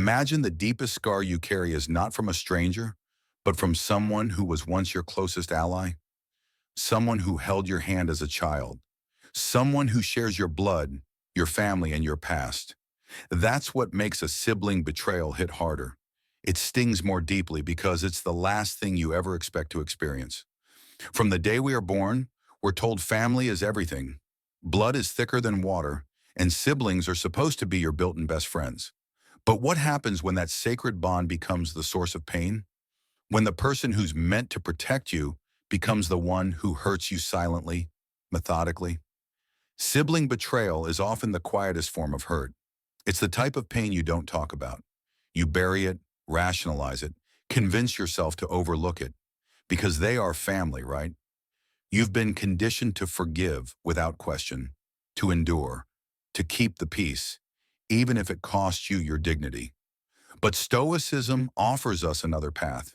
Imagine the deepest scar you carry is not from a stranger, but from someone who was once your closest ally, someone who held your hand as a child, someone who shares your blood, your family, and your past. That's what makes a sibling betrayal hit harder. It stings more deeply because it's the last thing you ever expect to experience. From the day we are born, we're told family is everything. Blood is thicker than water, and siblings are supposed to be your built-in best friends. But what happens when that sacred bond becomes the source of pain? When the person who's meant to protect you becomes the one who hurts you silently, methodically? Sibling betrayal is often the quietest form of hurt. It's the type of pain you don't talk about. You bury it, rationalize it, convince yourself to overlook it, because they are family, right? You've been conditioned to forgive without question, to endure, to keep the peace, even if it costs you your dignity. But Stoicism offers us another path.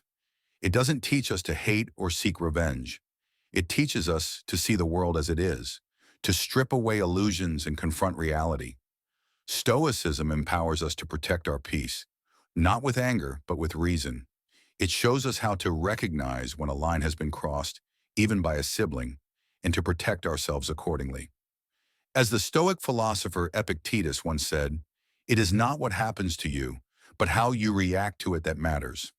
It doesn't teach us to hate or seek revenge. It teaches us to see the world as it is, to strip away illusions and confront reality. Stoicism empowers us to protect our peace, not with anger, but with reason. It shows us how to recognize when a line has been crossed, even by a sibling, and to protect ourselves accordingly. As the Stoic philosopher Epictetus once said, "It is not what happens to you, but how you react to it that matters."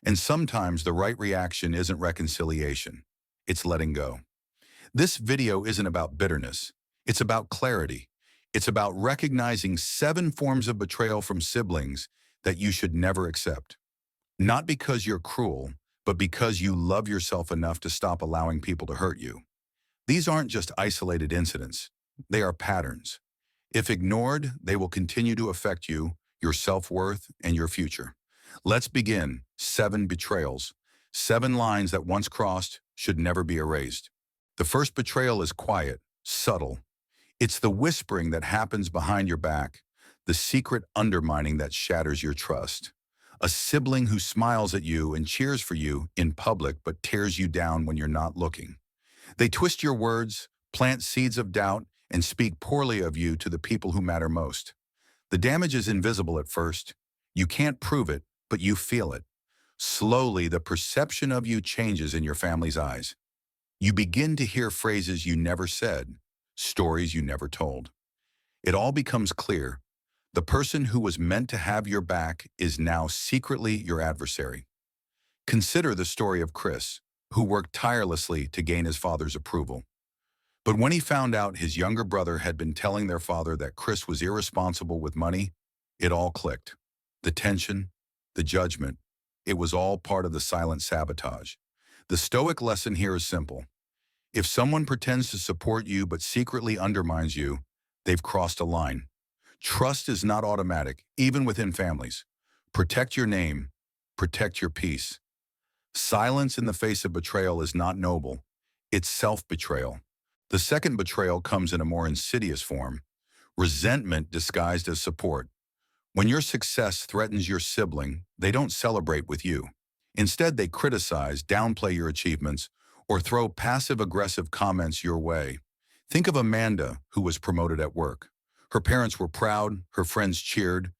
And sometimes the right reaction isn't reconciliation, it's letting go. This video isn't about bitterness, it's about clarity. It's about recognizing 7 forms of betrayal from siblings that you should never accept. Not because you're cruel, but because you love yourself enough to stop allowing people to hurt you. These aren't just isolated incidents, they are patterns. If ignored, they will continue to affect you, your self-worth, and your future. Let's begin. 7 betrayals. 7 lines that once crossed should never be erased. The first betrayal is quiet, subtle. It's the whispering that happens behind your back, the secret undermining that shatters your trust. A sibling who smiles at you and cheers for you in public but tears you down when you're not looking. They twist your words, plant seeds of doubt, and speak poorly of you to the people who matter most. The damage is invisible at first. You can't prove it, but you feel it. Slowly, the perception of you changes in your family's eyes. You begin to hear phrases you never said, stories you never told. It all becomes clear. The person who was meant to have your back is now secretly your adversary. Consider the story of Chris, who worked tirelessly to gain his father's approval. But when he found out his younger brother had been telling their father that Chris was irresponsible with money, it all clicked. The tension, the judgment, it was all part of the silent sabotage. The Stoic lesson here is simple. If someone pretends to support you but secretly undermines you, they've crossed a line. Trust is not automatic, even within families. Protect your name, protect your peace. Silence in the face of betrayal is not noble, it's self-betrayal. The second betrayal comes in a more insidious form, resentment disguised as support. When your success threatens your sibling, they don't celebrate with you. Instead, they criticize, downplay your achievements, or throw passive-aggressive comments your way. Think of Amanda, who was promoted at work. Her parents were proud, her friends cheered,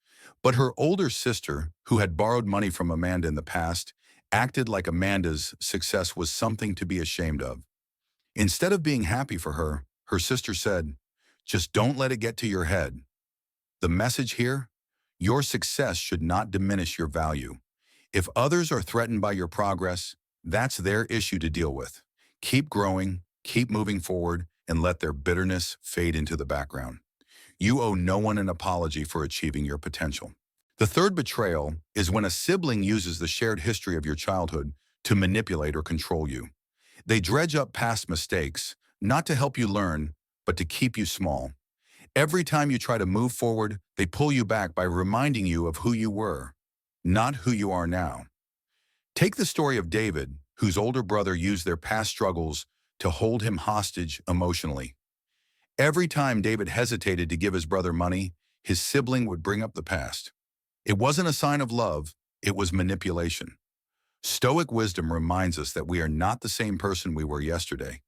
but her older sister, who had borrowed money from Amanda in the past, acted like Amanda's success was something to be ashamed of. Instead of being happy for her, her sister said, "Just don't let it get to your head." The message here? Your success should not diminish your value. If others are threatened by your progress, that's their issue to deal with. Keep growing, keep moving forward, and let their bitterness fade into the background. You owe no one an apology for achieving your potential. The third betrayal is when a sibling uses the shared history of your childhood to manipulate or control you. They dredge up past mistakes, not to help you learn, but to keep you small. Every time you try to move forward, they pull you back by reminding you of who you were, not who you are now. Take the story of David, whose older brother used their past struggles to hold him hostage emotionally. Every time David hesitated to give his brother money, his sibling would bring up the past. It wasn't a sign of love, it was manipulation. Stoic wisdom reminds us that we are not the same person we were yesterday.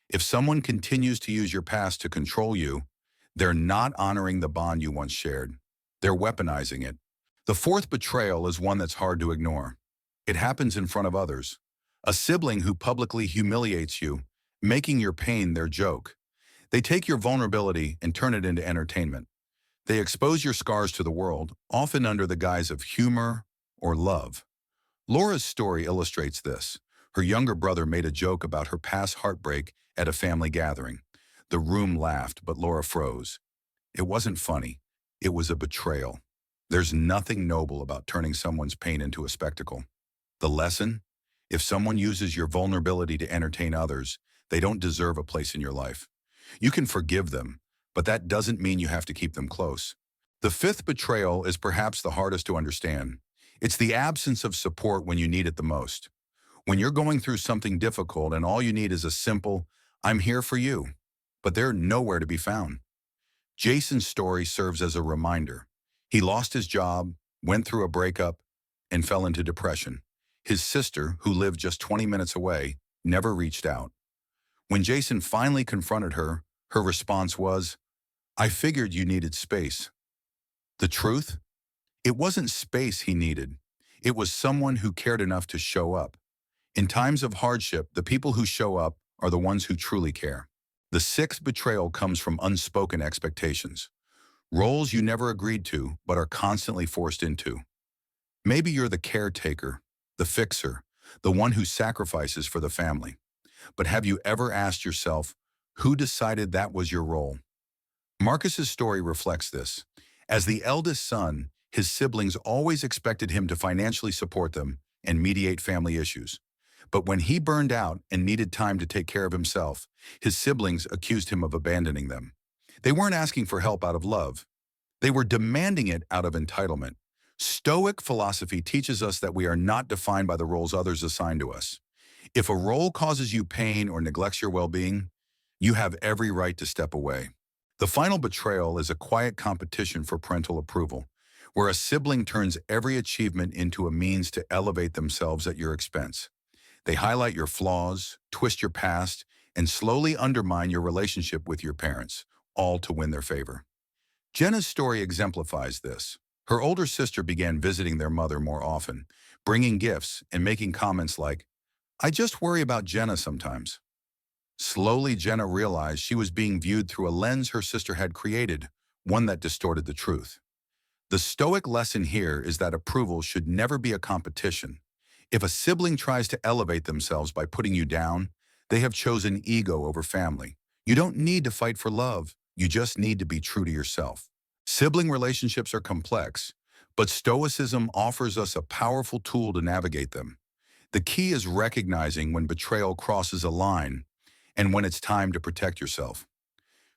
If someone continues to use your past to control you, they're not honoring the bond you once shared. They're weaponizing it. The fourth betrayal is one that's hard to ignore. It happens in front of others. A sibling who publicly humiliates you, making your pain their joke. They take your vulnerability and turn it into entertainment. They expose your scars to the world, often under the guise of humor or love. Laura's story illustrates this. Her younger brother made a joke about her past heartbreak at a family gathering. The room laughed, but Laura froze. It wasn't funny. It was a betrayal. There's nothing noble about turning someone's pain into a spectacle. The lesson? If someone uses your vulnerability to entertain others, they don't deserve a place in your life. You can forgive them, but that doesn't mean you have to keep them close. The fifth betrayal is perhaps the hardest to understand. It's the absence of support when you need it the most. When you're going through something difficult and all you need is a simple, "I'm here for you," but they're nowhere to be found. Jason's story serves as a reminder. He lost his job, went through a breakup, and fell into depression. His sister, who lived just 20 minutes away, never reached out. When Jason finally confronted her, her response was, "I figured you needed space." The truth? It wasn't space he needed. It was someone who cared enough to show up. In times of hardship, the people who show up are the ones who truly care. The sixth betrayal comes from unspoken expectations. Roles you never agreed to, but are constantly forced into. Maybe you're the caretaker, the fixer, the one who sacrifices for the family. But have you ever asked yourself, who decided that was your role? Marcus's story reflects this. As the eldest son, his siblings always expected him to financially support them and mediate family issues. But when he burned out and needed time to take care of himself, his siblings accused him of abandoning them. They weren't asking for help out of love. They were demanding it out of entitlement. Stoic philosophy teaches us that we are not defined by the roles others assign to us. If a role causes you pain or neglects your well-being, you have every right to step away. The final betrayal is a quiet competition for parental approval, where a sibling turns every achievement into a means to elevate themselves at your expense. They highlight your flaws, twist your past, and slowly undermine your relationship with your parents, all to win their favor. Jenna's story exemplifies this. Her older sister began visiting their mother more often, bringing gifts and making comments like, "I just worry about Jenna sometimes." Slowly, Jenna realized she was being viewed through a lens her sister had created, one that distorted the truth. The Stoic lesson here is that approval should never be a competition. If a sibling tries to elevate themselves by putting you down, they have chosen ego over family. You don't need to fight for love. You just need to be true to yourself. Sibling relationships are complex, but Stoicism offers us a powerful tool to navigate them. The key is recognizing when betrayal crosses a line and when it's time to protect yourself.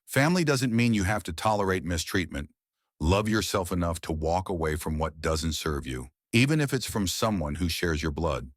Family doesn't mean you have to tolerate mistreatment. Love yourself enough to walk away from what doesn't serve you, even if it's from someone who shares your blood.